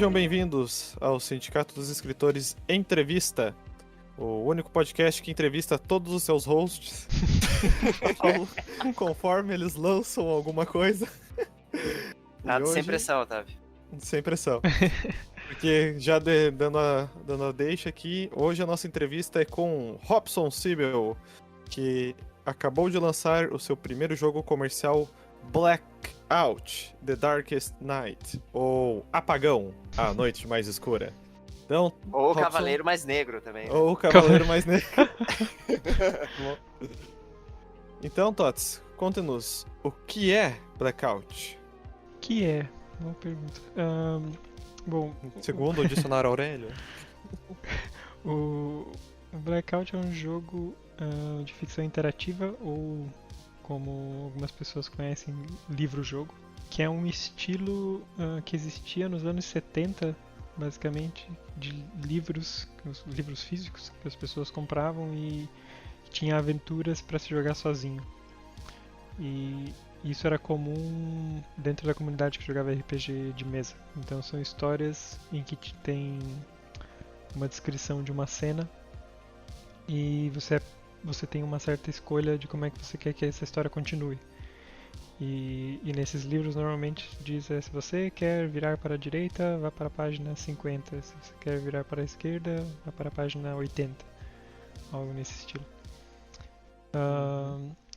Sejam bem-vindos ao Sindicato dos Escritores Entrevista, o único podcast que entrevista todos os seus hosts conforme eles lançam alguma coisa. Nada sem pressão, Otávio. Sem pressão. Porque já dando a deixa aqui, hoje a nossa entrevista é com Robson Siebel, que acabou de lançar o seu primeiro jogo comercial, Blackout, The Darkest Night, ou Apagão, a Noite Mais Escura. Então, Ou o Robson... Cavaleiro Mais Negro também. Né? Ou o Cavaleiro Mais Negro. Então, Tots, conte-nos, o que é Blackout? Que é? Boa pergunta. Bom, segundo o dicionário Aurélio, o Blackout é um jogo de ficção interativa, ou como algumas pessoas conhecem, livro-jogo, que é um estilo que existia nos anos 70, basicamente, de livros físicos que as pessoas compravam e tinha aventuras para se jogar sozinho. E isso era comum dentro da comunidade que jogava RPG de mesa. Então são histórias em que tem uma descrição de uma cena e você tem uma certa escolha de como é que você quer que essa história continue. E nesses livros normalmente diz se você quer virar para a direita, vá para a página 50. Se você quer virar para a esquerda, vá para a página 80. Algo nesse estilo.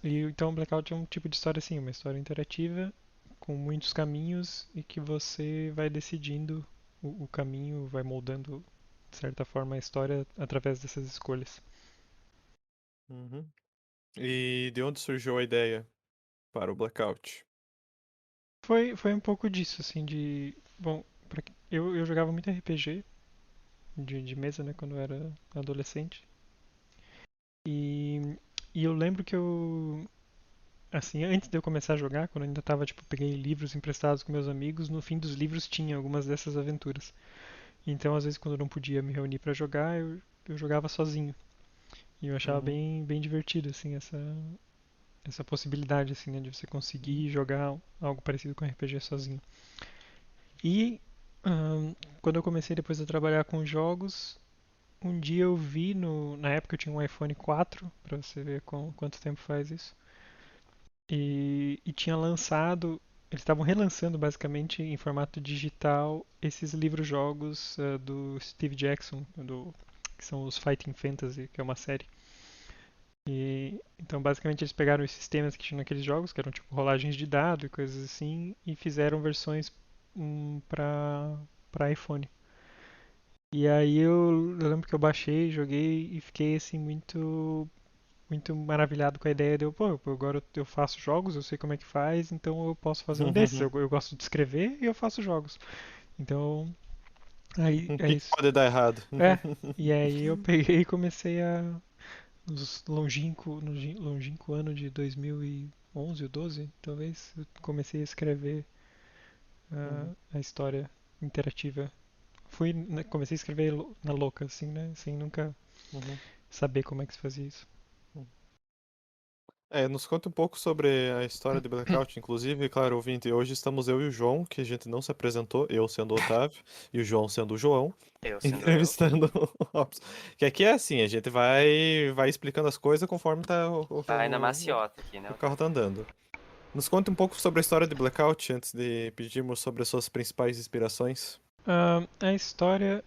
Então Blackout é um tipo de história assim, uma história interativa com muitos caminhos e que você vai decidindo o caminho, vai moldando de certa forma a história através dessas escolhas. Uhum. E de onde surgiu a ideia para o Blackout? Foi um pouco disso, assim, bom, eu jogava muito RPG de mesa, né, quando eu era adolescente. E eu lembro que assim, antes de eu começar a jogar, quando eu ainda tava, tipo, peguei livros emprestados com meus amigos, no fim dos livros tinha algumas dessas aventuras. Então, às vezes, quando eu não podia me reunir para jogar, eu jogava sozinho. E eu achava bem divertido, assim, essa possibilidade, assim, né, de você conseguir jogar algo parecido com RPG sozinho. E quando eu comecei depois a trabalhar com jogos, um dia eu vi, na época eu tinha um iPhone 4, para você ver quanto tempo faz isso. E tinha lançado, eles estavam relançando basicamente em formato digital esses livros-jogos do Steve Jackson, que são os Fighting Fantasy, que é uma série. Então basicamente eles pegaram os sistemas que tinham naqueles jogos, que eram tipo rolagens de dado e coisas assim, e fizeram versões para iPhone. E aí eu lembro que eu baixei, joguei e fiquei assim muito maravilhado com a ideia de pô, agora eu faço jogos, eu sei como é que faz, então eu posso fazer um desses. Eu gosto de escrever e eu faço jogos. Então, aí O é que isso. pode dar errado? E aí eu peguei e comecei nos longínquo ano de 2011 ou 12, talvez, eu comecei a escrever a história interativa. Comecei a escrever na louca, assim, né? Sem nunca saber como é que se fazia isso. Nos conta um pouco sobre a história de Blackout, inclusive, claro, ouvinte, hoje estamos eu e o João, que a gente não se apresentou, eu sendo o Otávio e o João sendo o João, Eu sendo eu. entrevistando o Robson. Que aqui é assim, a gente vai explicando as coisas conforme tá Vai na maciota aqui, né? o carro tá andando. Nos conta um pouco sobre a história de Blackout, antes de pedirmos sobre as suas principais inspirações. A história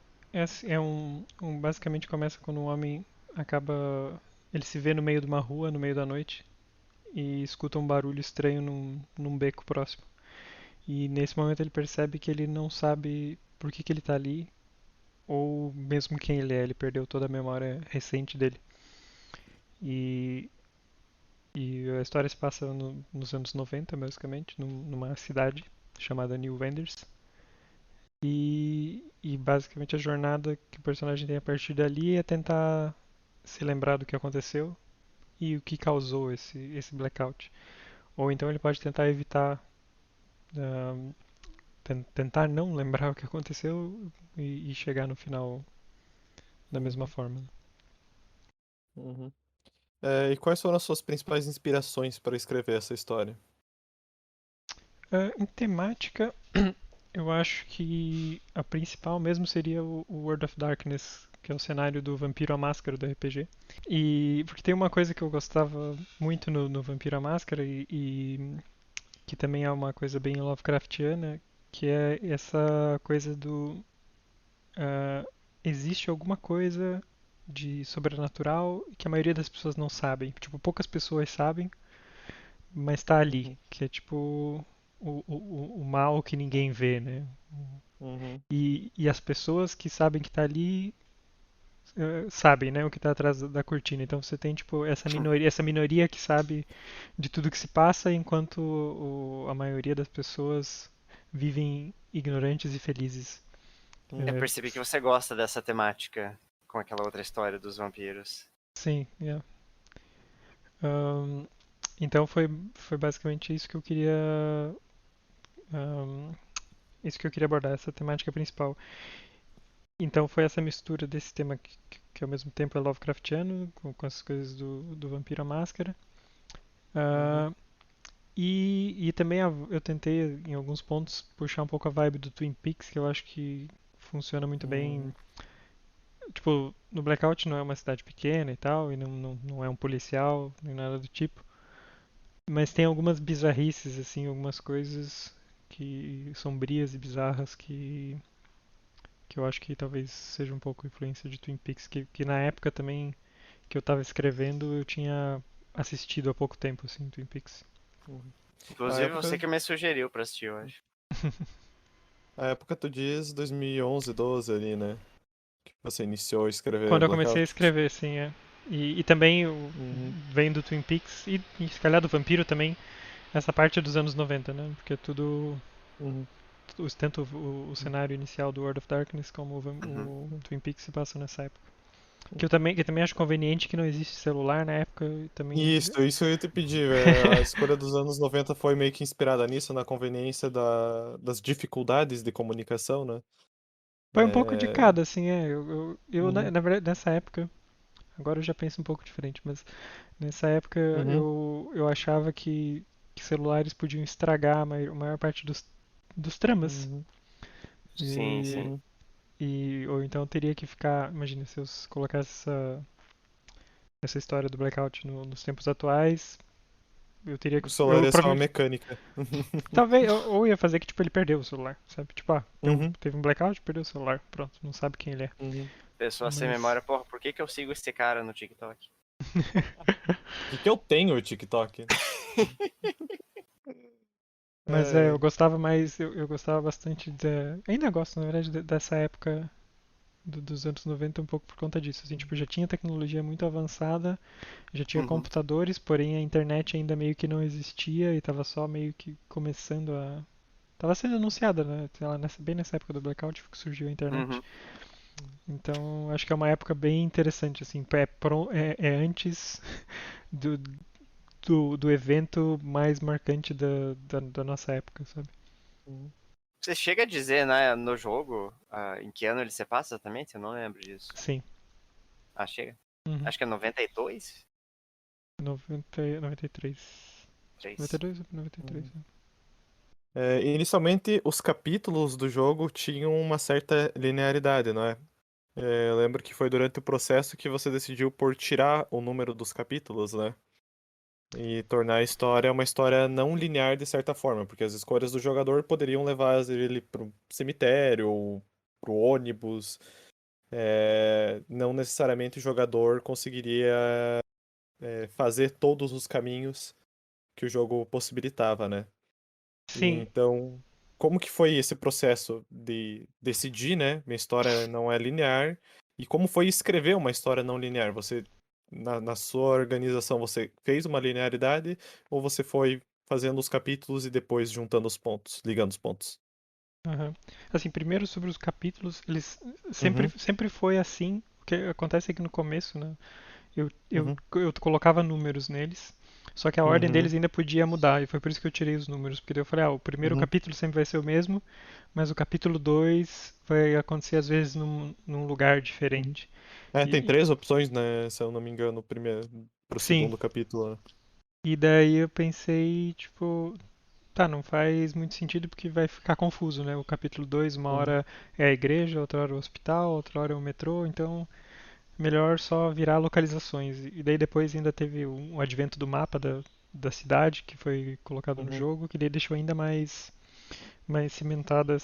basicamente começa quando um homem acaba. Ele se vê no meio de uma rua, no meio da noite, e escuta um barulho estranho num beco próximo. E nesse momento ele percebe que ele não sabe por que ele está ali, ou mesmo quem ele é, ele perdeu toda a memória recente dele. E, e a história se passa nos anos 90, basicamente, numa cidade chamada New Vendors. E basicamente a jornada que o personagem tem a partir dali é tentar se lembrar do que aconteceu e o que causou esse blackout. Ou então ele pode tentar evitar, ah, tentar não lembrar o que aconteceu e chegar no final da mesma forma. Uhum. E quais foram as suas principais inspirações para escrever essa história? Em temática, Eu acho que a principal mesmo seria o World of Darkness, que é o cenário do Vampiro à Máscara do RPG. E porque tem uma coisa que eu gostava muito no Vampiro à Máscara e que também é uma coisa bem Lovecraftiana, que é essa coisa do existe alguma coisa de sobrenatural que a maioria das pessoas não sabem. Tipo, poucas pessoas sabem, mas tá ali, Uhum. que é tipo o mal que ninguém vê, né? Uhum. E as pessoas que sabem que tá ali sabem, né, o que tá atrás da cortina. Então você tem tipo essa minoria que sabe de tudo que se passa, enquanto a maioria das pessoas vivem ignorantes e felizes. Eu É, percebi que você gosta dessa temática com aquela outra história dos vampiros. sim, yeah. Ahn, então foi basicamente isso que eu queria ahn, isso que eu queria abordar, essa temática principal. Então foi essa mistura desse tema que ao mesmo tempo é Lovecraftiano, com essas coisas do Vampiro à Máscara. Uhum. Ah, e também eu tentei, em alguns pontos, puxar um pouco a vibe do Twin Peaks, que eu acho que funciona muito bem. Uhum. Tipo, no Blackout não é uma cidade pequena e tal, e não é um policial, nem nada do tipo. Mas tem algumas bizarrices, assim, algumas coisas que sombrias e bizarras que eu acho que talvez seja um pouco influência de Twin Peaks, que na época também que eu tava escrevendo eu tinha assistido há pouco tempo, assim, Twin Peaks. Uhum. A Inclusive, você época, que me sugeriu pra assistir hoje. a época tu diz 2011, 12 ali, né? Que você iniciou a escrever Quando eu comecei a Blackout. escrever, sim, é. E também Uhum. vem do Twin Peaks e se calhar do Vampiro também, essa parte dos anos 90, né? Porque é tudo, Uhum. tanto o cenário inicial do World of Darkness como Uhum. o Twin Peaks se passa nessa época. Que eu também acho conveniente que não existe celular na época e também. Isso eu ia te pedir. A escolha dos anos 90 foi meio que inspirada nisso, na conveniência das dificuldades de comunicação, né? Foi um pouco de É, cada, assim, é. uhum. Na verdade, nessa época, agora eu já penso um pouco diferente, mas nessa época Uhum. eu achava que celulares podiam estragar a maior parte dos tramas. Uhum. Sim, sim. E, Uhum. ou então eu teria que ficar. Imagina se eu colocasse essa história do blackout nos tempos atuais, eu teria O que. celular Eu é só uma provavelmente. mecânica. Talvez, ou ia fazer que tipo, ele perdeu o celular, sabe? Tipo, Uhum. teve um blackout, perdeu o celular. Pronto, não sabe quem ele é. Uhum. Pessoa sem Mas. memória, porra, por que que eu sigo esse cara no TikTok? Que eu tenho o TikTok? Mas é, eu É. gostava mais, eu gostava bastante ainda gosto, na verdade, dessa época dos anos 90 um pouco por conta disso. Assim, tipo, já tinha tecnologia muito avançada, já tinha Uhum. computadores, porém a internet ainda meio que não existia e tava só meio que começando a. Tava sendo anunciada, né? Sei lá, bem nessa época do blackout que surgiu a internet. Uhum. Então, acho que é uma época bem interessante, assim, é antes do, do evento mais marcante da nossa época, sabe? Uhum. Você chega a dizer, né, no jogo, em que ano ele se passa exatamente? Eu não lembro disso. Sim. Ah, chega. Uhum. Acho que é 92? 93. 3. 92 ou 93? Uhum. Né? Inicialmente, os capítulos do jogo tinham uma certa linearidade, não é? Eu lembro que foi durante o processo que você decidiu por tirar o número dos capítulos, né? E tornar a história uma história não linear de certa forma, porque as escolhas do jogador poderiam levar ele pro cemitério ou pro ônibus. Não necessariamente o jogador conseguiria fazer todos os caminhos que o jogo possibilitava, né? E Sim. então, como que foi esse processo de decidir, né? Minha história não é linear. E como foi escrever uma história não linear? Você, na sua organização, você fez uma linearidade ou você foi fazendo os capítulos e depois juntando os pontos, ligando os pontos? Aham. Assim, primeiro sobre os capítulos, eles Uhum, sempre foi assim. O que acontece é que no começo, né, uhum, eu colocava números neles, só que a ordem uhum, deles ainda podia mudar, e foi por isso que eu tirei os números, porque daí eu falei, o primeiro uhum. capítulo sempre vai ser o mesmo, mas o capítulo 2 vai acontecer às vezes num lugar Uhum. diferente. Tem E, três opções, né? Se eu não me engano, pro sim, segundo capítulo, né? e daí eu pensei, tipo, tá, não faz muito sentido porque vai ficar confuso, né? O capítulo 2, uma Uhum. hora é a igreja, outra hora é o hospital, outra hora é o metrô, então melhor só virar localizações. E daí depois ainda teve um advento do mapa da cidade que foi colocado no Uhum. jogo, que daí deixou ainda mais cimentada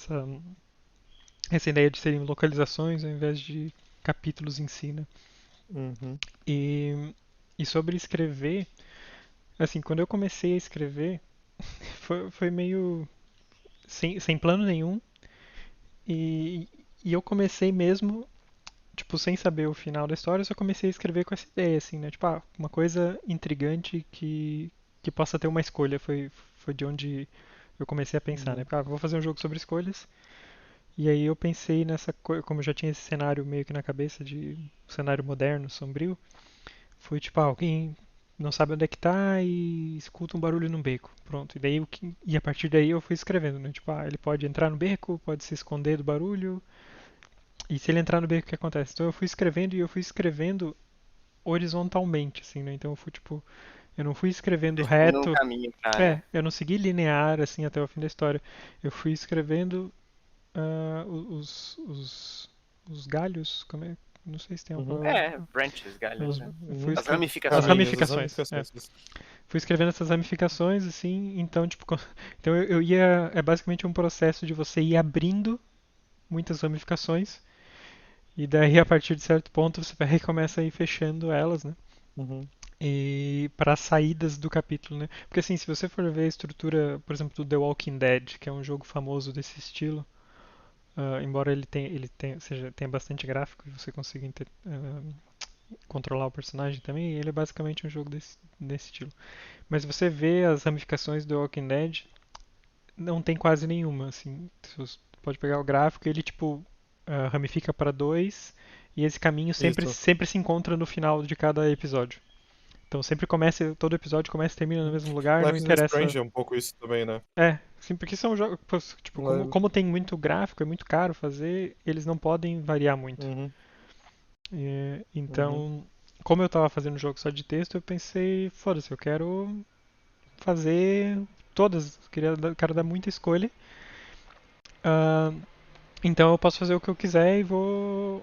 essa ideia de serem localizações ao invés de capítulos em si, né? Uhum. E sobre escrever, assim, quando eu comecei a escrever, foi meio sem plano nenhum. E, e eu comecei mesmo, tipo, sem saber o final da história, eu só comecei a escrever com essa ideia, assim, né? Tipo, uma coisa intrigante que possa ter uma escolha. Foi de onde eu comecei a pensar, né? Uhum. Porque, vou fazer um jogo sobre escolhas. E aí eu pensei nessa coisa, como eu já tinha esse cenário meio que na cabeça de um cenário moderno, sombrio, foi tipo, alguém não sabe onde é que tá e escuta um barulho no beco. Pronto. E a partir daí eu fui escrevendo, né? Tipo, ele pode entrar no beco, pode se esconder do barulho. E se ele entrar no beco, o que acontece? Então eu fui escrevendo e eu fui escrevendo horizontalmente, assim, né? Então eu fui tipo, eu não fui escrevendo Definindo um reto. caminho pra, né? Eu não segui linear assim até o fim da história. Eu fui escrevendo os galhos, não sei se tem uma Uhum. palavra. É, branches, galhos, né? Eu fui As as ramificações. Caminhos, as ramificações. ramificações. Isso. Fui escrevendo essas ramificações, assim, então, tipo, então eu ia. É basicamente um processo de você ir abrindo muitas ramificações, e daí a partir de certo ponto você vai e começa a ir fechando elas, né? Uhum. E para as saídas do capítulo, né? Porque assim, se você for ver a estrutura, por exemplo, do The Walking Dead, que é um jogo famoso desse estilo, embora tenha bastante gráfico e você consiga controlar o personagem também, ele é basicamente um jogo desse estilo. Mas se você vê as ramificações do Walking Dead, não tem quase nenhuma, assim. Você pode pegar o gráfico e ele, tipo, ramifica para dois, e esse caminho Isso. sempre se encontra no final de cada episódio. Então sempre começa, todo episódio começa e termina no mesmo lugar, não Life is interessa. Strange é um pouco isso também, né? Sim, porque são jogos, tipo, Li- como tem muito gráfico, é muito caro fazer, eles não podem variar muito. Uhum. Uhum. Então, como eu tava fazendo jogo só de texto, eu pensei, foda-se, eu quero fazer todas, quero dar muita escolha. Ah, então eu posso fazer o que eu quiser e o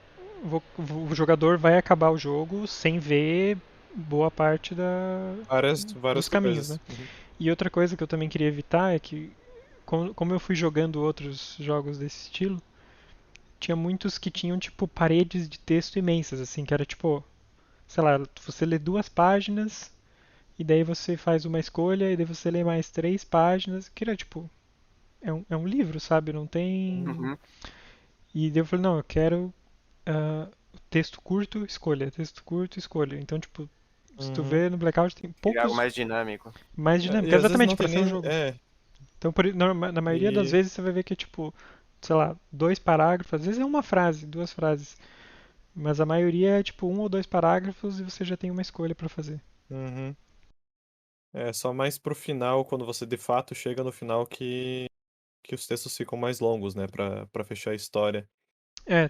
jogador vai acabar o jogo sem ver boa parte dos Várias caminhos, né? coisas. Uhum. E outra coisa que eu também queria evitar é que, como eu fui jogando outros jogos desse estilo, tinha muitos que tinham, tipo, paredes de texto imensas, assim, que era tipo, sei lá, você lê 2 páginas e daí você faz uma escolha e daí você lê mais 3 páginas, que era tipo, é um livro, sabe? Não tem. Uhum. E daí eu falei, não, eu quero texto curto, escolha, texto curto, escolha. Então, tipo, se tu Uhum. vê no Blackout tem Queria algo poucos mais dinâmico. mais E dinâmica, às vezes exatamente não tem para ser um nem. jogo. Então, na maioria das E vezes você vai ver que é tipo, sei lá, 2 parágrafos, às vezes é uma frase, 2 frases, mas a maioria é tipo 1 ou 2 parágrafos e você já tem uma escolha para fazer. uhum. É só mais pro final, quando você de fato chega no final, que os textos ficam mais longos, né? Pra fechar a história.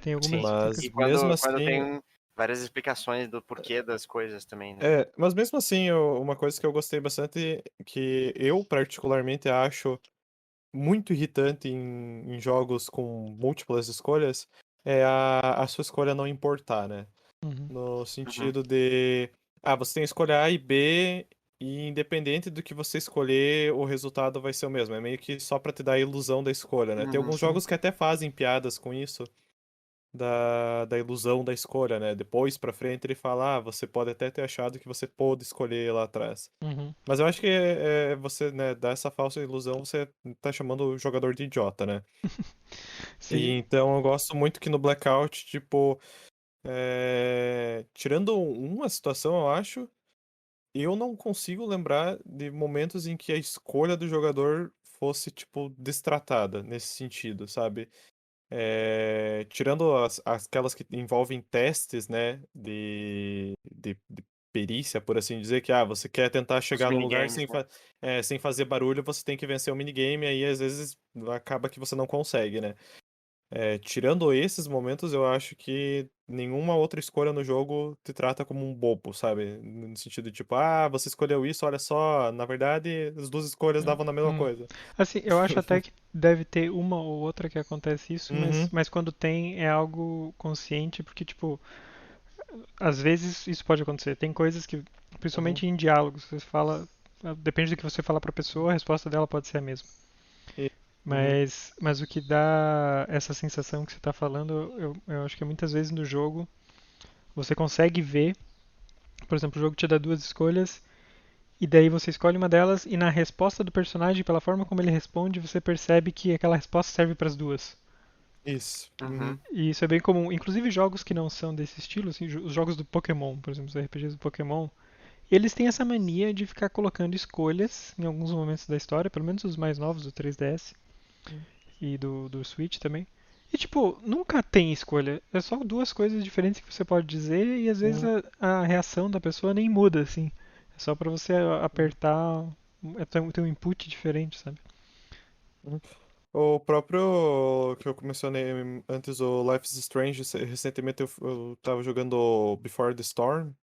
Tem algumas Sim. fica. Mas E mesmo quando assim. tem várias explicações do porquê das coisas também, né? Mas mesmo assim, uma coisa que eu gostei bastante, que eu particularmente acho muito irritante em jogos com múltiplas escolhas, é a sua escolha não importar, né? Uhum. No Uhum. sentido de, você tem a escolha A e B, e independente do que você escolher, o resultado vai ser o mesmo. É meio que só pra te dar a ilusão da escolha, né? Tem Uhum. alguns Sim. jogos que até fazem piadas com isso, da ilusão da escolha, né? Depois pra frente ele fala, você pode até ter achado que você pôde escolher lá atrás. Uhum. Mas eu acho que você, né, dar essa falsa ilusão, você tá chamando o jogador de idiota, né? E Sim. então eu gosto muito que no Blackout, tipo, tirando uma situação, eu acho, eu não consigo lembrar de momentos em que a escolha do jogador fosse, tipo, destratada nesse sentido, sabe? Tirando aquelas que envolvem testes, né, de perícia, por assim dizer, que você quer tentar Os chegar num lugar minigames, né? sem fazer barulho, você tem que vencer o minigame, aí às vezes acaba que você não consegue, né? Tirando esses momentos, eu acho que nenhuma outra escolha no jogo te trata como um bobo, sabe? No sentido de tipo, você escolheu isso, olha só, na verdade, as duas escolhas davam na mesma Hum. coisa. Assim, eu acho até que deve ter uma ou outra que acontece isso, mas, Uhum, mas quando tem é algo consciente, porque, tipo, às vezes isso pode acontecer. Tem coisas que, uhum. principalmente em diálogos, você fala, depende do que você fala pra pessoa, a resposta dela pode ser a mesma. E- uhum, Mas o que dá essa sensação que você está falando, eu acho que muitas vezes no jogo você consegue ver, por exemplo, o jogo te dá duas escolhas e daí você escolhe uma delas e na resposta do personagem, pela forma como ele responde, você percebe que aquela resposta serve para as duas. isso. Uhum. Uhum, E isso é bem comum, inclusive jogos que não são desse estilo, assim, os jogos do Pokémon, por exemplo, os RPGs do Pokémon, eles têm essa mania de ficar colocando escolhas em alguns momentos da história, pelo menos os mais novos do 3DS e do Switch também. E tipo, nunca tem escolha. É só duas coisas diferentes que você pode dizer e às vezes uhum, a reação da pessoa nem muda, assim. É só pra você uhum, apertar, ter um input diferente, sabe? uhum. O próprio que eu mencionei antes, o Life is Strange, recentemente eu tava jogando Before the Storm.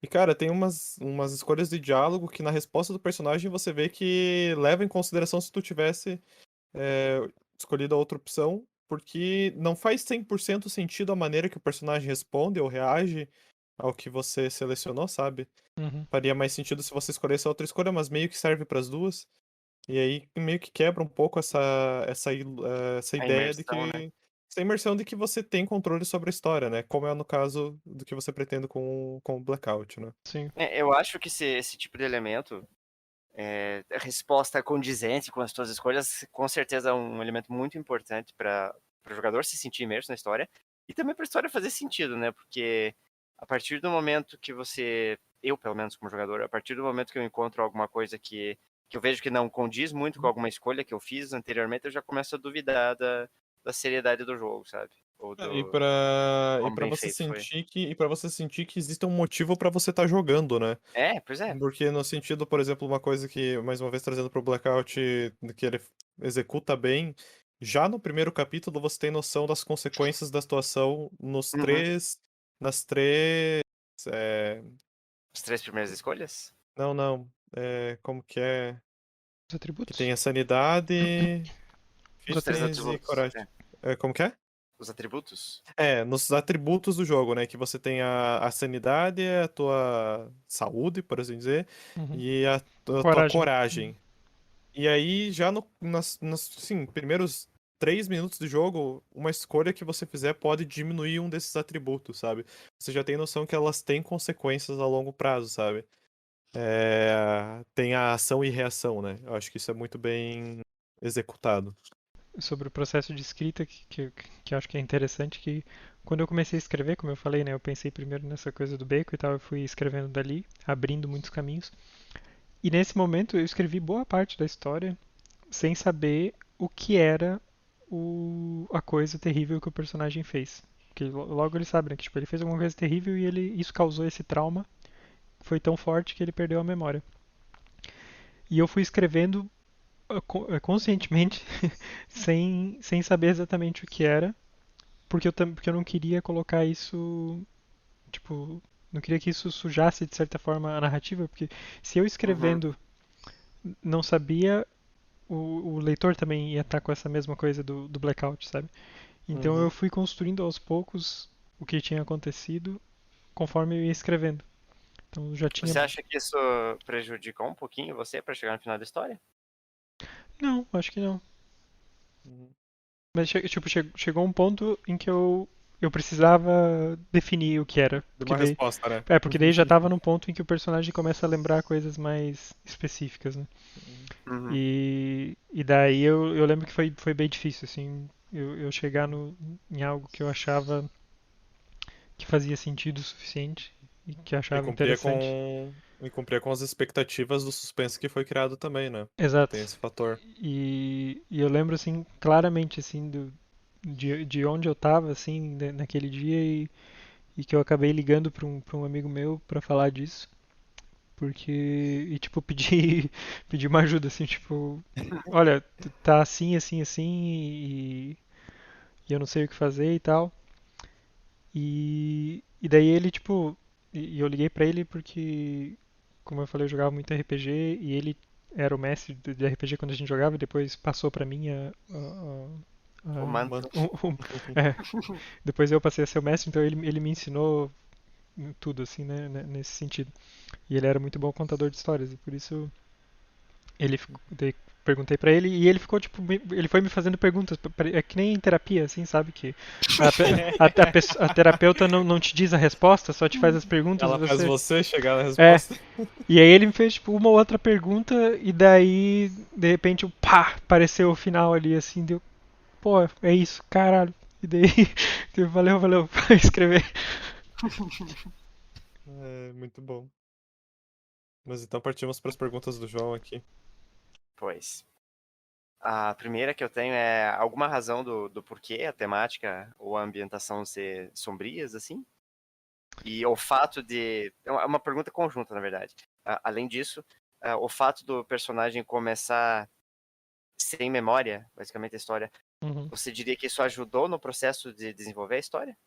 E, cara, tem umas escolhas de diálogo que na resposta do personagem você vê que leva em consideração se tu tivesse é, escolhido a outra opção, porque não faz 100% sentido a maneira que o personagem responde ou reage ao que você selecionou, sabe? Uhum. Faria mais sentido se você escolhesse a outra escolha, mas meio que serve para as duas. E aí meio que quebra um pouco essa A ideia de imersão, né? que. Essa imersão de que você tem controle sobre a história, né? Como é no caso do que você pretende com o Blackout, né? Sim. Eu acho que esse tipo de elemento, a resposta condizente com as suas escolhas, com certeza é um elemento muito importante para o jogador se sentir imerso na história e também para a história fazer sentido, né? Porque a partir do momento que eu pelo menos como jogador, a partir do momento que eu encontro alguma coisa que eu vejo que não condiz muito com alguma escolha que eu fiz anteriormente, eu já começo a duvidar da seriedade do jogo, sabe? Ou E do para e quão para bem você feito foi. sentir que existe um motivo para você estar jogando, né? Pois é. Porque no sentido, por exemplo, uma coisa que, mais uma vez trazendo pro Blackout, que ele executa bem, já no primeiro capítulo você tem noção das consequências da situação Uhum. nas três, é, As três primeiras escolhas? não, não, como que é? Os Que tem atributos? a sanidade, Os Os três fitness e atributos. coragem. Como que é? Os atributos? Nos atributos do jogo, né? Que você tem a sanidade, a tua saúde, por assim dizer, Uhum. e a tua Coragem. Uhum. coragem. E aí, já sim, primeiros 3 minutos de jogo, uma escolha que você fizer pode diminuir um desses atributos, sabe? Você já tem noção que elas têm consequências a longo prazo, sabe? Tem a ação e reação, né? Eu acho que isso é muito bem executado. Sobre o processo de escrita, que eu acho que é interessante, que quando eu comecei a escrever, como eu falei, né, eu pensei primeiro nessa coisa do bacon e tal, eu fui escrevendo dali, abrindo muitos caminhos. E nesse momento eu escrevi boa parte da história sem saber o que era a coisa terrível que o personagem fez. Porque logo ele sabe, né, que tipo, ele fez alguma coisa terrível e isso causou esse trauma, foi tão forte que ele perdeu a memória. E eu fui escrevendo conscientemente, sem saber exatamente o que era, porque eu não queria colocar isso, tipo, não queria que isso sujasse de certa forma a narrativa, porque se eu Uhum, escrevendo não sabia, o leitor também ia estar com essa mesma coisa do blackout, sabe? Então eu Uhum. fui construindo aos poucos o que tinha acontecido conforme eu ia escrevendo. Então já tinha. Você acha que isso prejudicou um pouquinho você para chegar no final da história? Não, acho que não. Uhum. Mas tipo, chegou um ponto em que eu precisava definir o que era. De Porque uma daí, resposta, né? porque daí já tava num ponto em que o personagem começa a lembrar coisas mais específicas, né? Uhum. E daí eu lembro que foi bem difícil, assim, eu chegar em algo que eu achava que fazia sentido o suficiente e que E achava cumpria interessante. com, e cumpria com as expectativas do suspense que foi criado também, né? Exato. Tem esse fator. E eu lembro, assim, claramente, assim, de onde eu tava, assim, naquele dia e que eu acabei ligando pra um amigo meu pra falar disso. Porque, e tipo, pedir uma ajuda, assim, tipo, olha, tá assim, assim, assim, e eu não sei o que fazer e tal. E daí ele, tipo, e eu liguei pra ele porque, como eu falei, eu jogava muito RPG e ele era o mestre de RPG quando a gente jogava e depois passou pra mim O a- manto. Manto. é, depois eu passei a ser o mestre, então ele me ensinou tudo, assim, nesse sentido. E ele era muito bom contador de histórias, e por isso daí perguntei pra ele e ele ficou tipo, ele foi me fazendo perguntas, é que nem em terapia, assim, sabe que a terapeuta não te diz a resposta, só te faz as perguntas e Ela faz você você chegar na é. resposta. E aí ele me fez tipo uma ou outra pergunta e daí de repente pá, apareceu o final ali assim, deu, pô, é isso, caralho. E daí, valeu, pra escrever. É, muito bom. Mas então partimos para as perguntas do João aqui. Pois. A primeira que eu tenho é alguma razão do porquê a temática ou a ambientação ser sombrias, assim? E o fato de. É uma pergunta conjunta, na verdade. Além disso, o fato do personagem começar sem memória, basicamente a história, Uhum. você diria que isso ajudou no processo de desenvolver a história?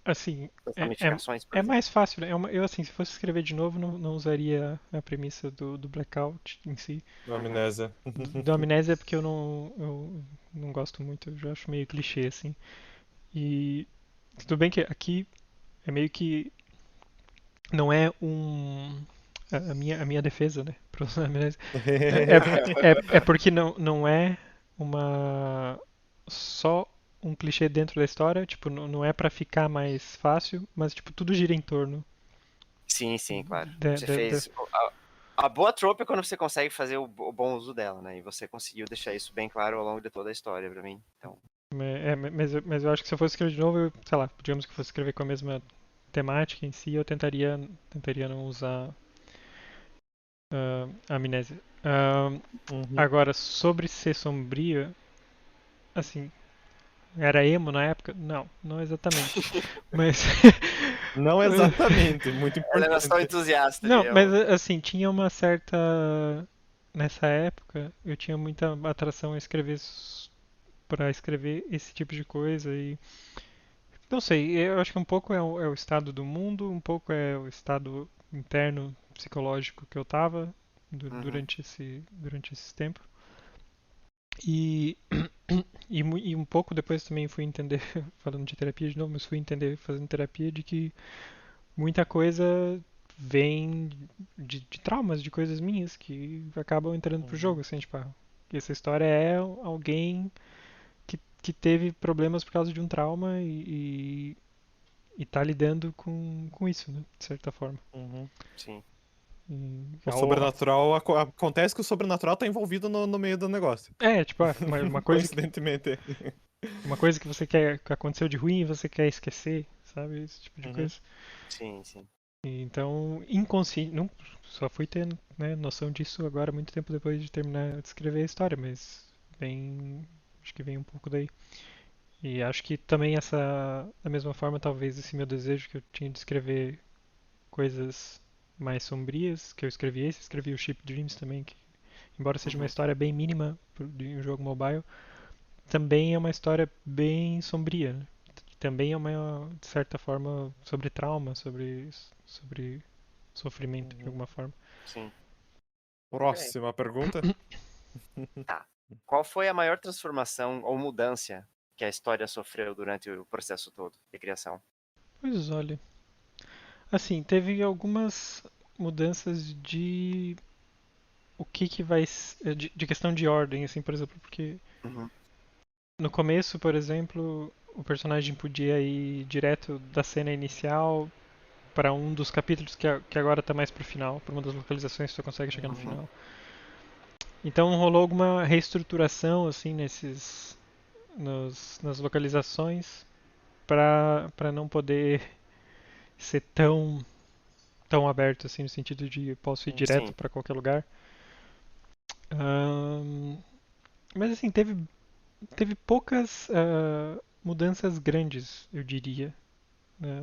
Assim, As é, é, ramificações, por é exemplo? mais fácil, né? Eu, assim, se fosse escrever de novo, não usaria a premissa do Blackout em si. Do Uhum. Amnésia. Do Amnésia é porque eu não gosto muito, eu já acho meio clichê, assim. E tudo bem que aqui é meio que não é a minha defesa, né? Pro Amnésia. É porque não é uma só um clichê dentro da história, tipo, não é pra ficar mais fácil, mas tipo, tudo gira em torno Sim, sim, claro. da, Você da, da- fez. A boa trope é quando você consegue fazer o bom uso dela, né? E você conseguiu deixar isso bem claro ao longo de toda a história pra mim. Então, mas eu acho que se eu fosse escrever de novo, sei lá, digamos que fosse escrever com a mesma temática em si, eu tentaria não usar a amnésia. Uhum. Agora, sobre ser sombria, assim, era emo na época? Não exatamente. Mas. Não exatamente, muito ela era só importante. entusiasta de Não, mas emo. assim, tinha uma certa. Nessa época, eu tinha muita atração a escrever para escrever esse tipo de coisa e. Não sei, eu acho que um pouco é o estado do mundo, um pouco é o estado interno psicológico que eu tava Uhum. durante esse tempo. E, e um pouco depois também fui entender, falando de terapia de novo, mas fui entender fazendo terapia de que muita coisa vem de traumas, de coisas minhas que acabam entrando pro Uhum. jogo, assim, tipo, essa história é alguém que teve problemas por causa de um trauma e tá lidando com isso, né, de certa forma. Uhum. Sim. O sobrenatural, acontece que o sobrenatural tá envolvido no meio do negócio. Tipo, uma coisa Coincidentemente. uma coisa que você quer que aconteceu de ruim e você quer esquecer, sabe? Esse tipo de Uhum. coisa. Sim, sim. E então, inconsciente, não, só fui ter, né, noção disso agora, muito tempo depois de terminar de escrever a história, mas acho que vem um pouco daí. E acho que também da mesma forma, talvez esse meu desejo que eu tinha de escrever coisas mais sombrias, que eu escrevi o Ship Dreams também, que embora seja uma Uhum. história bem mínima de um jogo mobile, também é uma história bem sombria, né? Também é uma, de certa forma, sobre trauma, sobre sofrimento, de Uhum. alguma forma. Sim. Ok. Próxima pergunta. Tá. Qual foi a maior transformação ou mudança que a história sofreu durante o processo todo de criação? Pois olha, assim, teve algumas mudanças de o que vai de questão de ordem, assim, por exemplo, porque Uhum. no começo, por exemplo, o personagem podia ir direto da cena inicial para um dos capítulos que agora está mais pro final, para uma das localizações que você consegue chegar no Uhum. final. Então rolou alguma reestruturação assim nas localizações para não poder ser tão aberto assim no sentido de posso ir direto Sim. para qualquer lugar. Ahn, mas assim teve poucas mudanças grandes, eu diria,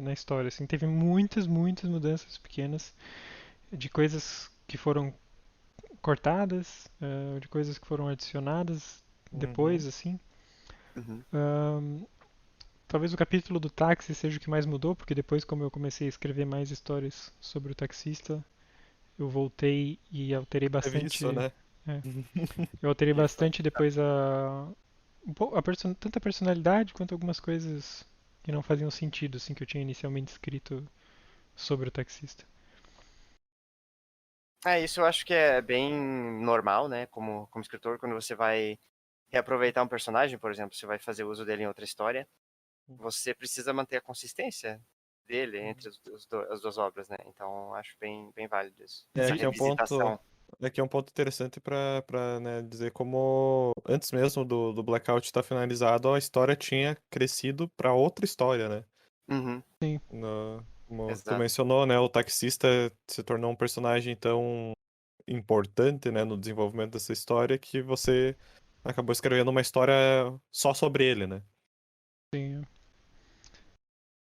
na história. Assim, teve muitas mudanças pequenas de coisas que foram cortadas, de coisas que foram adicionadas depois, Uhum. assim. Uhum. Ahn, Talvez o capítulo do táxi seja o que mais mudou, porque depois, como eu comecei a escrever mais histórias sobre o taxista, eu voltei e alterei Teve isso, bastante. né? É, eu alterei Isso. bastante depois tanto a personalidade quanto algumas coisas que não faziam sentido, assim, que eu tinha inicialmente escrito sobre o taxista. Isso eu acho que é bem normal, né? Como escritor, quando você vai reaproveitar um personagem, por exemplo, você vai fazer uso dele em outra história, você precisa manter a consistência dele entre as duas obras, né? Então acho bem válido isso. É, Essa Sim, revisitação. aqui é um ponto interessante né, dizer como antes mesmo do Blackout estar finalizado, a história tinha crescido para outra história, né? Uhum, sim, Como tu exato. mencionou, né, o taxista se tornou um personagem tão importante, né, no desenvolvimento dessa história que você acabou escrevendo uma história só sobre ele, né? sim.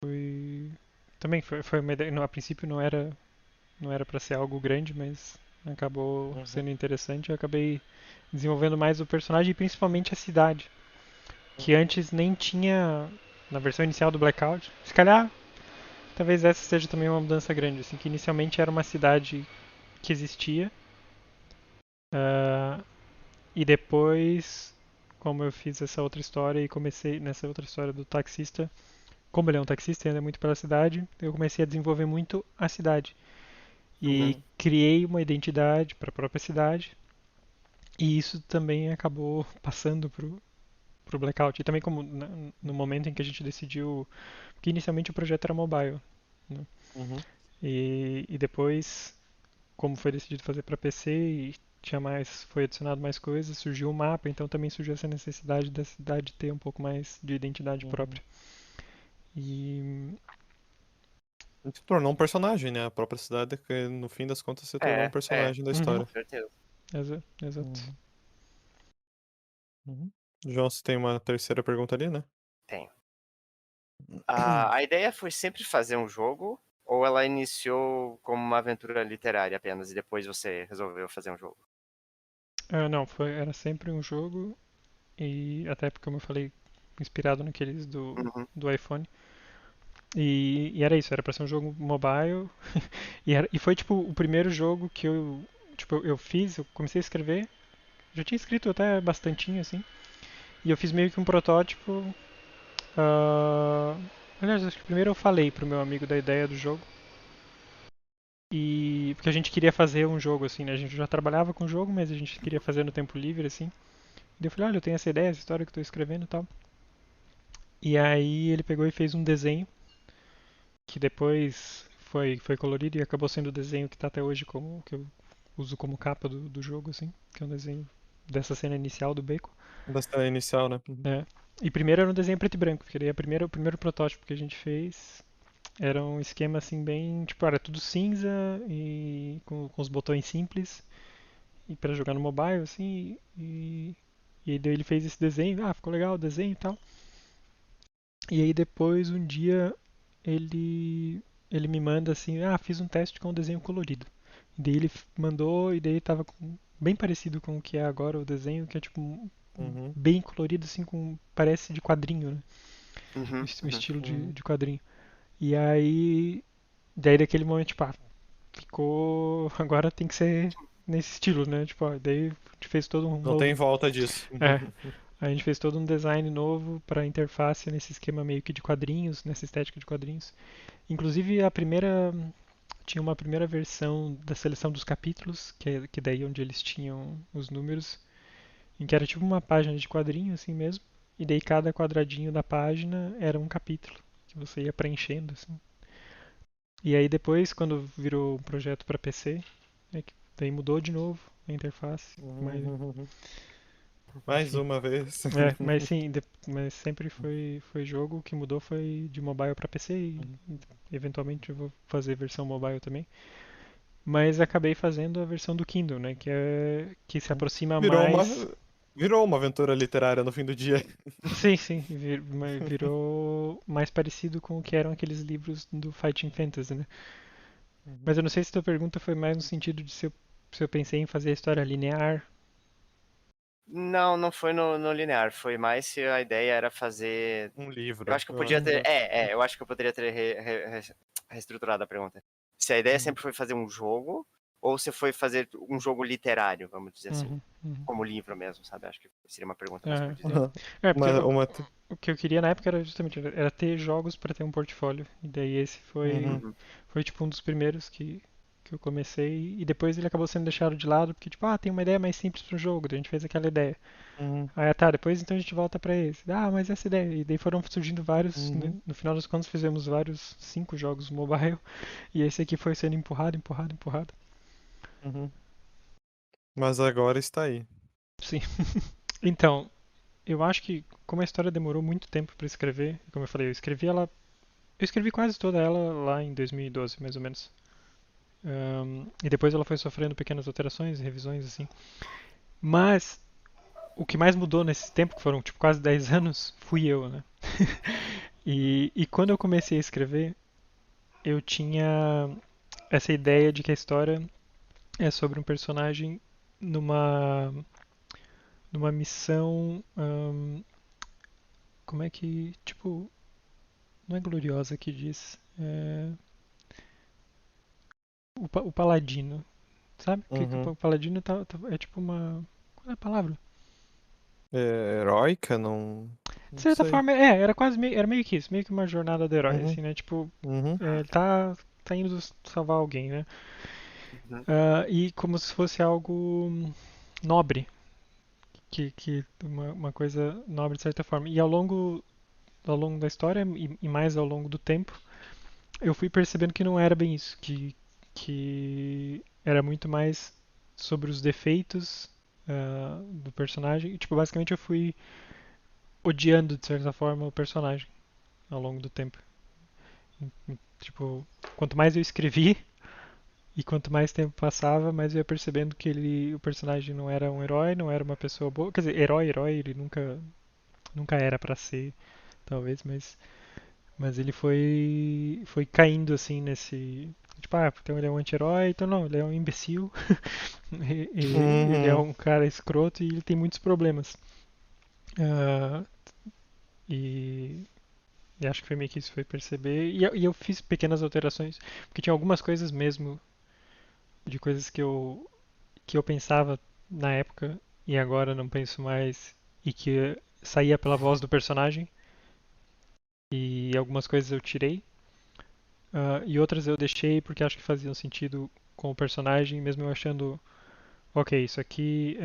Foi... Também foi uma ideia. A princípio não era para ser algo grande, mas acabou Uhum, sendo interessante. Eu acabei desenvolvendo mais o personagem e principalmente a cidade, que uhum, antes nem tinha na versão inicial do Blackout. Se calhar, talvez essa seja também uma mudança grande, assim, que inicialmente era uma cidade que existia, ah, e depois, como eu fiz essa outra história e comecei nessa outra história do taxista, como ele é um taxista e anda muito pela cidade, eu comecei a desenvolver muito a cidade. E uhum, criei uma identidade para a própria cidade. E isso também acabou passando pro Blackout. E também como no momento em que a gente decidiu que inicialmente o projeto era mobile, né? uhum, E depois, como foi decidido fazer para PC e foi adicionado mais coisas, surgiu o mapa, então também surgiu essa necessidade da cidade ter um pouco mais de identidade uhum. própria. E E se tornou um personagem, né? A própria cidade que no fim das contas se tornou um personagem da uhum, Com história. certeza. exato. Uhum, uhum. João, você tem uma terceira pergunta ali, né? Tem. A ideia foi sempre fazer um jogo, ou ela iniciou como uma aventura literária apenas e depois você resolveu fazer um jogo? Não, era sempre um jogo e até porque, como eu falei, inspirado naqueles Uhum, do iPhone. E era isso, era pra ser um jogo mobile. E foi tipo o primeiro jogo que eu fiz, eu comecei a escrever, já tinha escrito até bastantinho assim, e eu fiz meio que um protótipo. ah, Aliás, acho que primeiro eu falei pro meu amigo da ideia do jogo. E porque a gente queria fazer um jogo assim, né? A gente já trabalhava com o jogo, mas a gente queria fazer no tempo livre assim. E eu falei, olha, eu tenho essa ideia, essa história que eu tô escrevendo e tal. E aí ele pegou e fez um desenho que depois foi colorido e acabou sendo o desenho que tá até hoje como que eu uso como capa do jogo, assim, que é um desenho dessa cena inicial do Bacon. Da cena inicial, né? Uhum. É. E primeiro era um desenho preto e branco, porque daí o primeiro protótipo que a gente fez era um esquema assim bem, tipo, era tudo cinza e com os botões simples e para jogar no mobile assim e aí daí ele fez esse desenho, ficou legal o desenho e tal. E aí depois um dia ele ele me manda assim, fiz um teste com o desenho colorido. E daí ele mandou e daí tava bem parecido com o que é agora o desenho, que é tipo Uhum, bem colorido assim com parece de quadrinho, né? uhum, Um uhum. estilo uhum. de quadrinho. E aí daí daquele momento, tipo, ficou agora tem que ser nesse estilo, né? Tipo, daí a gente fez todo um Não tem novo. volta disso. É, a gente fez todo um design novo para interface nesse esquema meio que de quadrinhos, nessa estética de quadrinhos. Inclusive a primeira tinha uma primeira versão da seleção dos capítulos, que daí onde eles tinham os números, em que era tipo uma página de quadrinho assim mesmo, e daí cada quadradinho da página era um capítulo que você ia preenchendo assim. E aí depois quando virou um projeto para PC, daí mudou de novo a interface, Uhum. Mais enfim. uma vez. Mas sim, mas sempre foi jogo. O que mudou foi de mobile para PC e eventualmente eu vou fazer versão mobile também. Mas acabei fazendo a versão do Kindle, né? Que se aproxima Virou uma, mais. virou uma aventura literária no fim do dia. Sim, sim, virou mais parecido com o que eram aqueles livros do Fighting Fantasy, né? Uhum. Mas eu não sei se tua pergunta foi mais no sentido de se eu pensei em fazer a história linear. Não foi no linear, foi mais se a ideia era fazer. Um Eu livro. acho que eu Eu acho podia que ter. deve ser. Eu acho que eu poderia ter reestruturado a pergunta. Se a ideia Uhum. sempre foi fazer um jogo, ou se foi fazer um jogo literário, vamos dizer assim. Uhum, uhum. Como livro mesmo, sabe? Acho que seria uma pergunta mais É, pertinente. porque Uma, uma... o que eu queria na época era justamente era ter jogos pra ter um portfólio. E daí esse Uhum, Uhum. foi tipo um dos primeiros que eu comecei. E depois ele acabou sendo deixado de lado, porque tipo, tem uma ideia mais simples pro jogo, daí a gente fez aquela ideia. uhum, Aí tá, depois então a gente volta pra esse. Mas essa ideia. E daí foram surgindo vários, uhum, no final das contas fizemos vários, 5 jogos mobile. E esse aqui foi sendo empurrado, empurrado, empurrado. uhum. Mas agora está aí. Sim. Então, eu acho que como a história demorou muito tempo pra escrever, como eu falei, eu escrevi quase toda ela lá em 2012, mais ou menos. E depois ela foi sofrendo pequenas alterações, revisões assim. Mas o que mais mudou nesse tempo, que foram tipo quase 10 anos, fui eu, né? E quando eu comecei a escrever, eu tinha essa ideia de que a história é sobre um personagem numa numa missão, como é que, tipo, não é gloriosa que diz, o paladino, sabe? Que Uhum. o paladino é tipo uma, qual é a palavra? É, heróica? Não. De Não certa sei. forma, era meio que isso, meio que uma jornada do herói, Uhum, assim, né? Tipo, uhum, Uhum. ele tá indo salvar alguém, né? Uhum. E como se fosse algo nobre, que uma coisa nobre de certa forma. E ao longo da história e mais ao longo do tempo, eu fui percebendo que não era bem isso, que era muito mais sobre os defeitos do personagem. E, tipo, basicamente eu fui odiando de certa forma o personagem ao longo do tempo. Tipo, quanto mais eu escrevi e quanto mais tempo passava, mais eu ia percebendo que o personagem não era um herói, não era uma pessoa boa. Quer dizer, herói, ele nunca era pra ser, talvez, mas ele foi caindo assim nesse. Tipo, então ele é um anti-herói, então não, ele é um imbecil, ele é uhum, um cara escroto e ele tem muitos problemas. Ah, e, e acho que foi meio que isso foi perceber. E eu fiz pequenas alterações, porque tinha algumas coisas mesmo, de coisas que eu pensava na época e agora não penso mais, e que saía pela voz do personagem, e algumas coisas eu tirei. E outras eu deixei porque acho que faziam sentido com o personagem, mesmo eu achando, ok, isso aqui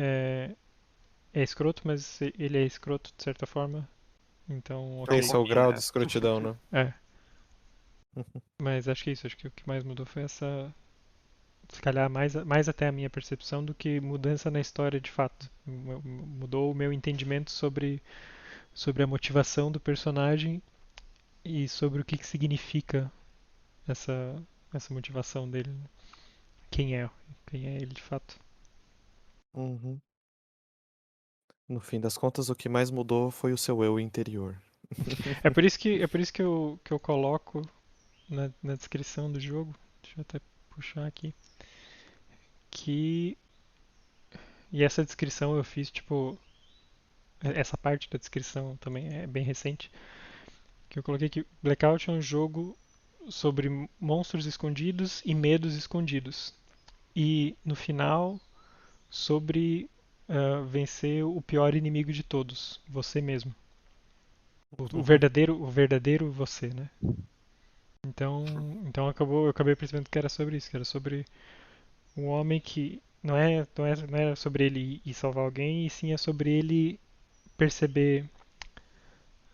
é escroto, mas ele é escroto de certa forma, então Não ok. Esse é o grau de combina. escrotidão, né? É, mas acho que é isso, acho que o que mais mudou foi essa, se calhar mais até a minha percepção do que mudança na história de fato. Mudou o meu entendimento sobre a motivação do personagem e sobre o que significa essa, essa motivação dele. Quem é, quem é ele de fato. Uhum. No fim das contas, o que mais mudou foi o seu eu interior. É por isso que eu coloco na descrição do jogo, deixa eu até puxar aqui, que e essa descrição eu fiz tipo essa parte da descrição também é bem recente, que eu coloquei que Blackout é um jogo sobre monstros escondidos e medos escondidos. E no final, sobre vencer o pior inimigo de todos, você mesmo. O Uhum, verdadeiro você, né? Então eu acabei percebendo que era sobre isso, que era sobre um homem que não era sobre ele ir salvar alguém, e sim é sobre ele perceber,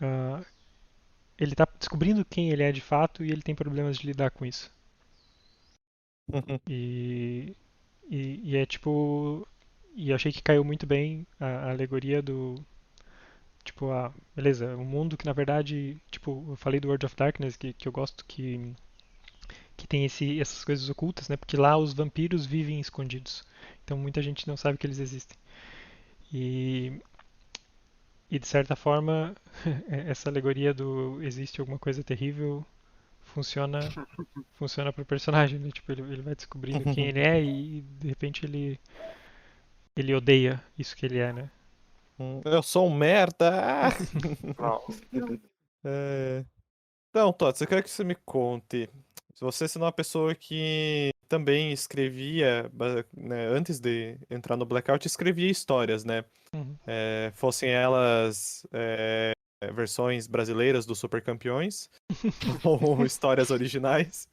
ah, ele tá descobrindo quem ele é de fato e ele tem problemas de lidar com isso. uhum, E, e é tipo. E eu achei que caiu muito bem a alegoria do. Tipo, beleza, um mundo que na verdade. Tipo, eu falei do World of Darkness, que eu gosto que tem essas coisas ocultas, né? Porque lá os vampiros vivem escondidos. Então muita gente não sabe que eles existem. E, e de certa forma, essa alegoria do existe alguma coisa terrível funciona funciona pro personagem, né? Tipo, ele vai descobrindo quem uhum. ele é e de repente ele odeia isso que ele é, né? Eu sou um merda! Não. É, Então, Tots, eu quero que você me conte. Se você é uma pessoa que também escrevia, né, antes de entrar no Blackout, escrevia histórias, né? Uhum. Fossem elas versões brasileiras dos Super Campeões ou histórias originais.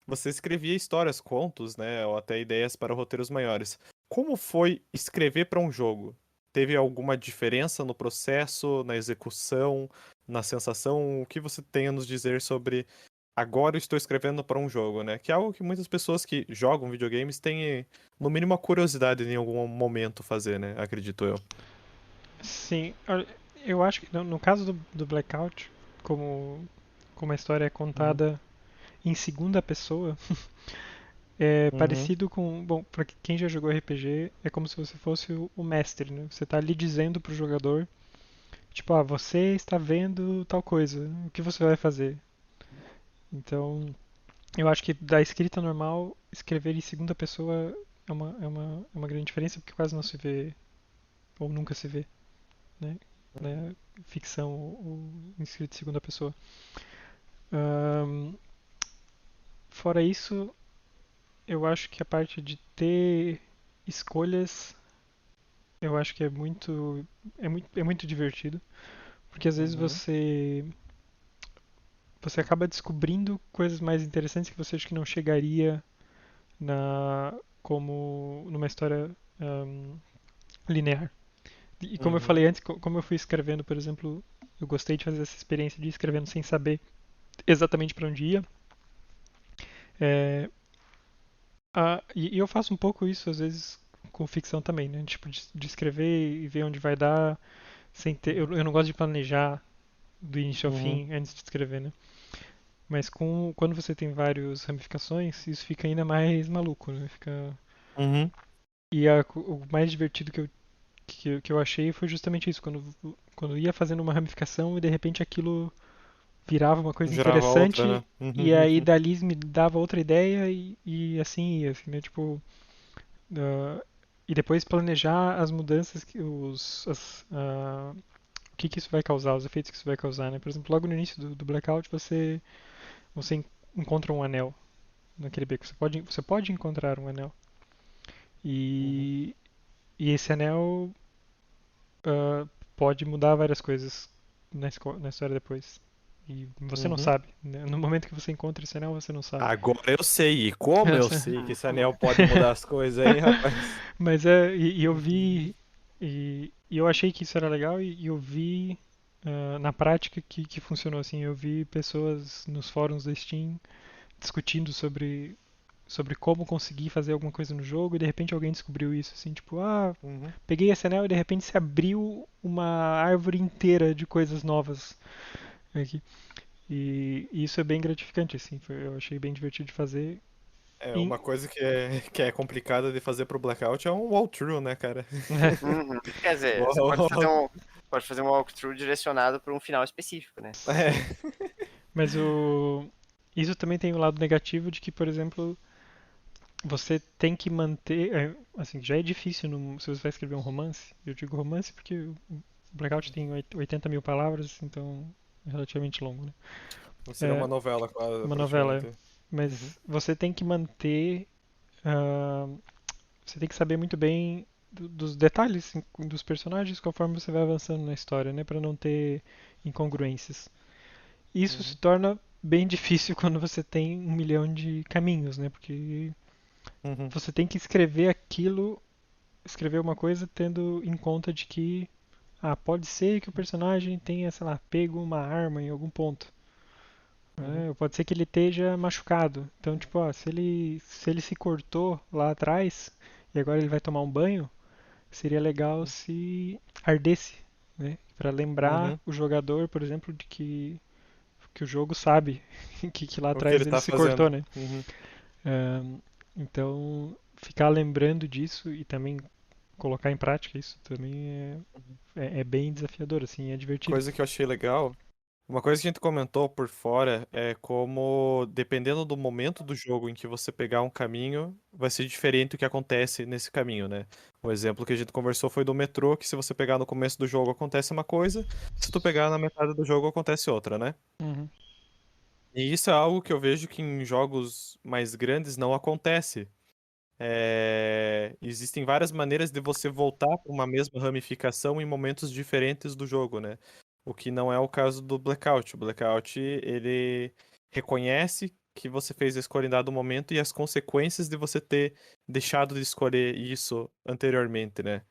Você escrevia histórias, contos, né? Ou até ideias para roteiros maiores. Como foi escrever para um jogo? Teve alguma diferença no processo, na execução, na sensação? O que você tem a nos dizer sobre agora eu estou escrevendo para um jogo, né? Que é algo que muitas pessoas que jogam videogames têm, no mínimo, a curiosidade de em algum momento fazer, né? Acredito eu. Sim, olha, eu acho que no caso do Blackout, como a história é Uhum, contada em segunda pessoa, é uhum, parecido com. Bom, pra quem já jogou RPG, é como se você fosse o mestre, né? Você tá ali dizendo pro jogador, tipo, ah, você está vendo tal coisa, o que você vai fazer? Então, eu acho que da escrita normal, escrever em segunda pessoa é uma grande diferença, porque quase não se vê, ou nunca se vê, né? uhum, Na ficção ou escrito em segunda pessoa. Ahn, Fora isso, eu acho que a parte de ter escolhas, eu acho que é muito divertido, porque às vezes uhum, você acaba descobrindo coisas mais interessantes que você acha que não chegaria na como numa história ahm, linear. E como eu uhum, falei antes, como eu fui escrevendo, por exemplo, eu gostei de fazer essa experiência de ir escrevendo sem saber exatamente para onde ia. É, e eu faço um pouco isso às vezes com ficção também, né? Tipo, de escrever e ver onde vai dar, sem ter. Eu não gosto de planejar do início ao uhum, fim antes de escrever, né? Mas quando você tem várias ramificações, isso fica ainda mais maluco, né? uhum. E o mais divertido que eu achei foi justamente isso, quando ia fazendo uma ramificação e de repente aquilo virava uma coisa Gerava outra, interessante né? e aí Uhum, dali me dava outra ideia e assim ia, assim, né? Tipo, e depois planejar as mudanças o que isso vai causar, os efeitos que isso vai causar, né? Por exemplo, logo no início do Blackout você encontra um anel naquele beco. Você pode encontrar um anel uhum, e, e esse anel ah, pode mudar várias coisas na história depois. E você não uhum. sabe, né? No momento que você encontra esse anel, você não sabe. Agora eu sei. E como eu Essa- sei que esse anel pode mudar as coisas, hein, rapaz? Mas e eu vi, e eu achei que isso era legal, e eu vi na prática que funcionou assim. Eu vi pessoas nos fóruns da Steam discutindo sobre como conseguir fazer alguma coisa no jogo, e de repente alguém descobriu isso, assim, tipo, ah, Uhum. peguei esse anel e de repente se abriu uma árvore inteira de coisas novas aqui. E isso é bem gratificante, assim, eu achei bem divertido de fazer. E, Uma coisa que é complicada de fazer pro Blackout é um walkthrough, né, cara? Uhum. Quer dizer, você Uau. pode fazer um walkthrough direcionado para um final específico, né? É. sim. Mas isso também tem o lado negativo de que, por exemplo, você tem que manter. Assim, já é difícil se você vai escrever um romance. Eu digo romance porque o Blackout tem 80 mil palavras, então é relativamente longo, né? Seria É uma novela, quase, uma novela, praticamente. Uhum. mas você tem que manter. ah, Você tem que saber muito bem dos detalhes dos personagens conforme você vai avançando na história, né? Para não ter incongruências. Isso se Uhum. torna bem difícil quando você tem 1 milhão de caminhos, né? Porque Uhum. você tem que escrever aquilo, escrever uma coisa tendo em conta de que pode ser que o personagem tenha, sei lá, pego uma arma em algum ponto. Uhum. Né? Ou pode ser que ele esteja machucado. Então, tipo, se ele se cortou lá atrás e agora ele vai tomar um banho, seria legal se ardesse, né? Para lembrar Uhum. o jogador, por exemplo, de que o jogo sabe que lá O que ele atrás ele tá se cortou, fazendo. né? Uhum. Então, ficar lembrando disso e também colocar em prática isso também é bem desafiador, assim, é divertido. Coisa que eu achei legal Uma coisa que a gente comentou por fora é como, dependendo do momento do jogo em que você pegar um caminho, vai ser diferente o que acontece nesse caminho, né? O exemplo que a gente conversou foi do metrô, que se você pegar no começo do jogo acontece uma coisa, se tu pegar na metade do jogo acontece outra, né? Uhum. E isso é algo que eu vejo que em jogos mais grandes não acontece. Existem várias maneiras de você voltar para uma mesma ramificação em momentos diferentes do jogo, né? O que não é o caso do Blackout. O Blackout, ele reconhece que você fez a escolha em dado momento e as consequências de você ter deixado de escolher isso anteriormente, né?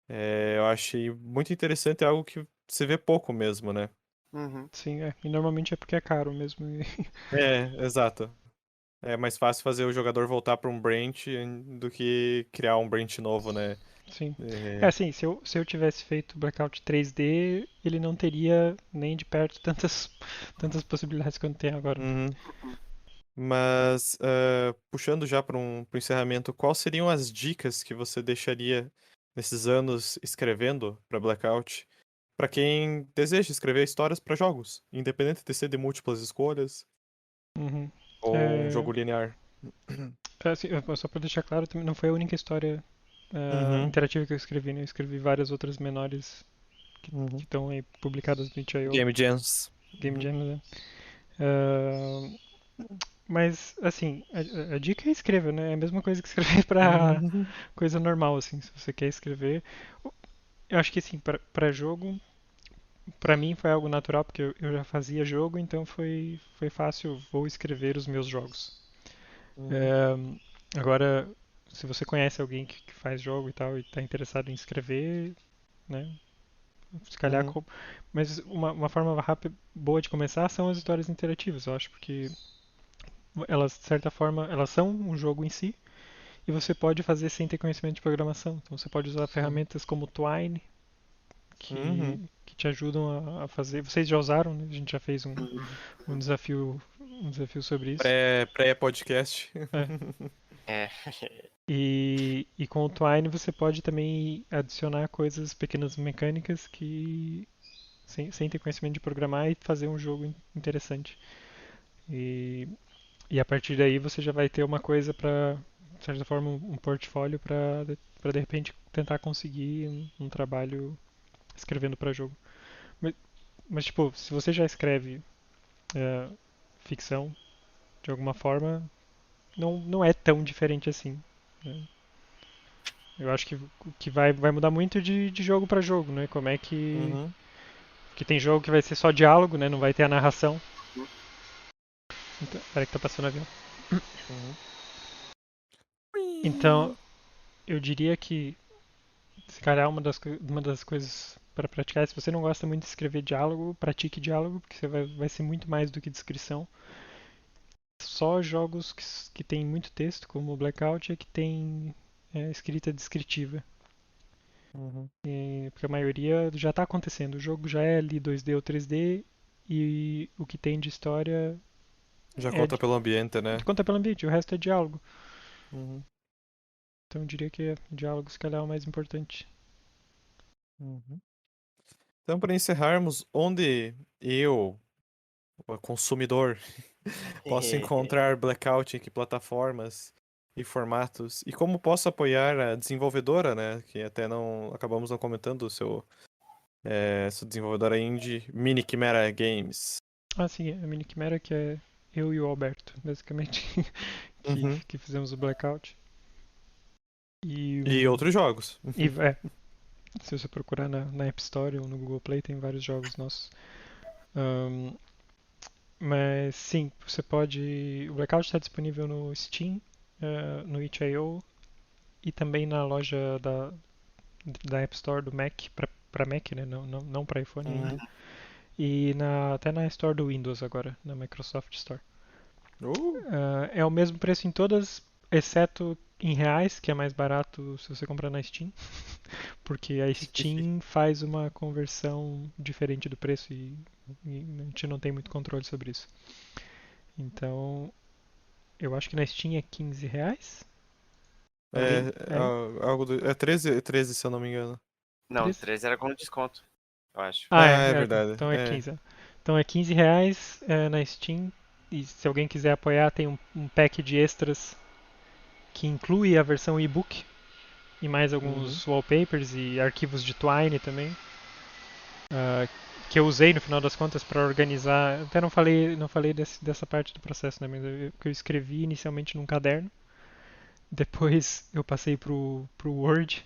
Eu achei muito interessante, é algo que você vê pouco mesmo, né? Uhum. Sim, e normalmente é porque é caro mesmo. Exato. É mais fácil fazer o jogador voltar para um branch do que criar um branch novo, né? Sim. É É, assim, se eu tivesse feito Blackout 3D, ele não teria nem de perto tantas possibilidades quanto tem agora. uhum. Mas, puxando já para pro encerramento, quais seriam as dicas que você deixaria nesses anos escrevendo para Blackout, para quem deseja escrever histórias para jogos, independente de ser de múltiplas escolhas Uhum. ou um É, jogo linear? assim, só pra deixar claro, também não foi a única história Uhum, interativa que eu escrevi, né? Eu escrevi várias outras menores que uhum. estão aí publicadas no itch.io, Game Jams. Game Uhum. Jam, né? Ah, mas, assim, a dica é escreva, né? É a mesma coisa que escrever pra Uhum. coisa normal, assim. Se você quer escrever. Eu acho que, assim, pra jogo, pra mim foi algo natural, porque eu já fazia jogo, então foi fácil, vou escrever os meus jogos. Uhum. É, agora, se você conhece alguém que faz jogo e tal, e tá interessado em escrever, né? Se calhar. Uhum. Mas uma forma rápida, boa de começar são as histórias interativas, eu acho, porque elas, de certa forma, elas são um jogo em si, e você pode fazer sem ter conhecimento de programação. Então você pode usar Uhum. ferramentas como Twine, Uhum. que te ajudam a fazer. Vocês já usaram, né? A gente já fez Uhum. um desafio sobre isso. Pré-podcast. É. É. E com o Twine você pode também adicionar coisas, pequenas mecânicas que sem ter conhecimento de programar e fazer um jogo interessante. E, e a partir daí você já vai ter uma coisa para, de certa forma, um portfólio para de repente tentar conseguir um trabalho escrevendo para jogo. Mas, mas, tipo, se você já escreve é, ficção de alguma forma, não é tão diferente assim. Né? Eu acho que o que vai mudar muito de jogo para jogo, né? Como é que. Uhum. Que tem jogo que vai ser só diálogo, né? Não vai ter a narração. Então, peraí que tá passando avião. Uhum. Então, eu diria que se calhar uma das coisas para praticar, se você não gosta muito de escrever diálogo, pratique diálogo, porque você vai ser muito mais do que descrição. Só jogos que tem muito texto, como o Blackout, é que tem escrita descritiva. Uhum. Porque a maioria já está acontecendo. O jogo já é ali 2D ou 3D e o que tem de história Já é conta pelo ambiente, de né? conta pelo ambiente, o resto é diálogo. Uhum. Então eu diria que diálogo se calhar é o mais importante. Uhum. Então, para encerrarmos, onde eu, o consumidor, posso encontrar Blackout em que plataformas e formatos? E como posso apoiar a desenvolvedora, né? Que até não acabamos não comentando o sua desenvolvedora indie, Mini Chimera Games. Ah, sim, a Mini Quimera que é eu e o Alberto, basicamente, Uhum. que fizemos o Blackout. E, E outros jogos. se você procurar na App Store ou no Google Play, tem vários jogos nossos. Ahn, mas sim, você pode. O Blackout está disponível no Steam, no itch.io e também na loja da App Store do Mac, para Mac, né? Não para iPhone ainda. Uhum. E até na Store do Windows agora, na Microsoft Store. Uh, É o mesmo preço em todas, exceto em reais, que é mais barato se você comprar na Steam, porque a Steam faz uma conversão diferente do preço e a gente não tem muito controle sobre isso. Então, eu acho que na Steam é 15 reais. Alguém aí? algo é 13 se eu não me engano. Não, 13? 13 era com desconto, eu acho. Ah, Ah, é verdade. então é É. 15. Então é R$ 15 na Steam. E se alguém quiser apoiar, tem um pack de extras que inclui a versão e-book e mais alguns wallpapers e arquivos de Twine também, que eu usei no final das contas para organizar. Até não falei dessa parte do processo, né? Mas que eu escrevi inicialmente num caderno, depois eu passei pro Word.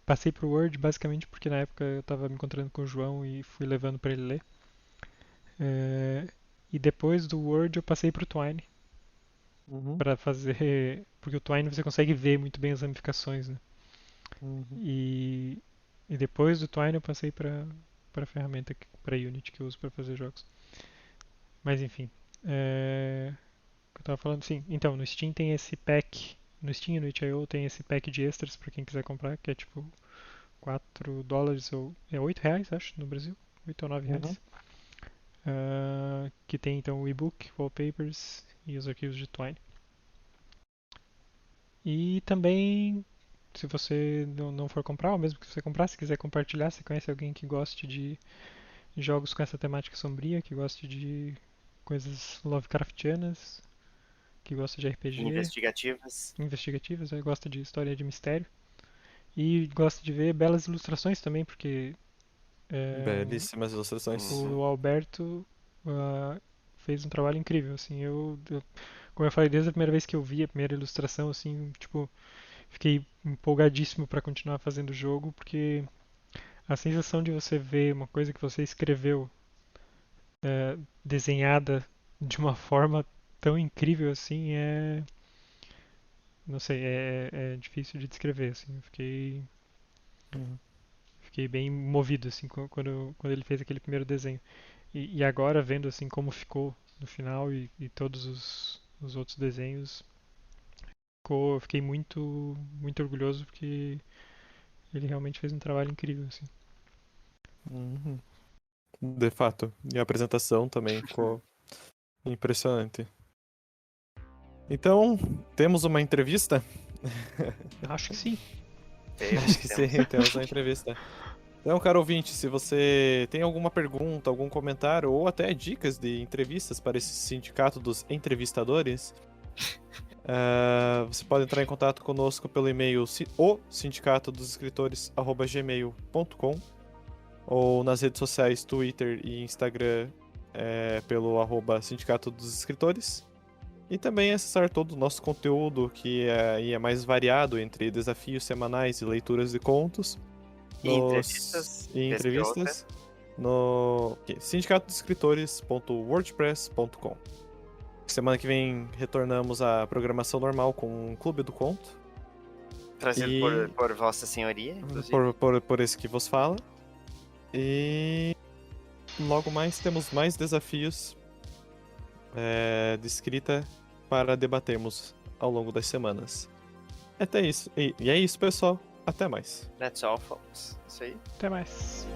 Passei pro Word basicamente porque na época eu estava me encontrando com o João e fui levando para ele ler. E depois do Word eu passei pro Twine para fazer, porque o Twine você consegue ver muito bem as ramificações, né? E depois do Twine eu passei para a ferramenta, para Unity que eu uso para fazer jogos. Mas enfim, o que eu tava falando, sim. Então, no Steam tem esse pack, no Steam e no itch.io tem esse pack de extras para quem quiser comprar, que é tipo $4 ou é R$ 8, acho, no Brasil, R$ 8 ou R$ 9. Que tem então o e-book, wallpapers e os arquivos de Twine. E também, se você não for comprar, ou mesmo que você comprar, se quiser compartilhar, se conhece alguém que goste de jogos com essa temática sombria, que goste de coisas Lovecraftianas, que gosta de RPG, investigativas, gosta de história de mistério e gosta de ver belas ilustrações também, porque Belíssimas ilustrações. o Alberto fez um trabalho incrível, assim, como eu falei desde a primeira vez que eu vi a primeira ilustração, assim, tipo, fiquei empolgadíssimo para continuar fazendo o jogo, porque a sensação de você ver uma coisa que você escreveu desenhada de uma forma tão incrível assim não sei, é difícil de descrever, assim, eu fiquei bem movido, assim, quando ele fez aquele primeiro desenho. E agora, vendo, assim, como ficou no final e todos os outros desenhos, eu fiquei muito, muito orgulhoso porque ele realmente fez um trabalho incrível, assim. De fato. E a apresentação também ficou impressionante. Então, temos uma entrevista? Acho que sim. Acho que sim, temos uma entrevista. Então, caro ouvinte, se você tem alguma pergunta, algum comentário ou até dicas de entrevistas para esse sindicato dos entrevistadores, você pode entrar em contato conosco pelo e-mail sindicatodosescritores@gmail.com ou nas redes sociais Twitter e Instagram pelo @sindicato dos escritores. E também acessar todo o nosso conteúdo, que é mais variado entre desafios semanais e leituras de contos. E entrevistas. No sindicatodosescritores.wordpress.com. Semana que vem retornamos à programação normal com o Clube do Conto. Trazido por Vossa Senhoria, inclusive. Por esse que vos fala. E logo mais temos mais desafios de escrita para debatermos ao longo das semanas. Até isso. E é isso, pessoal. Até mais. That's all, folks. Isso aí. Até mais.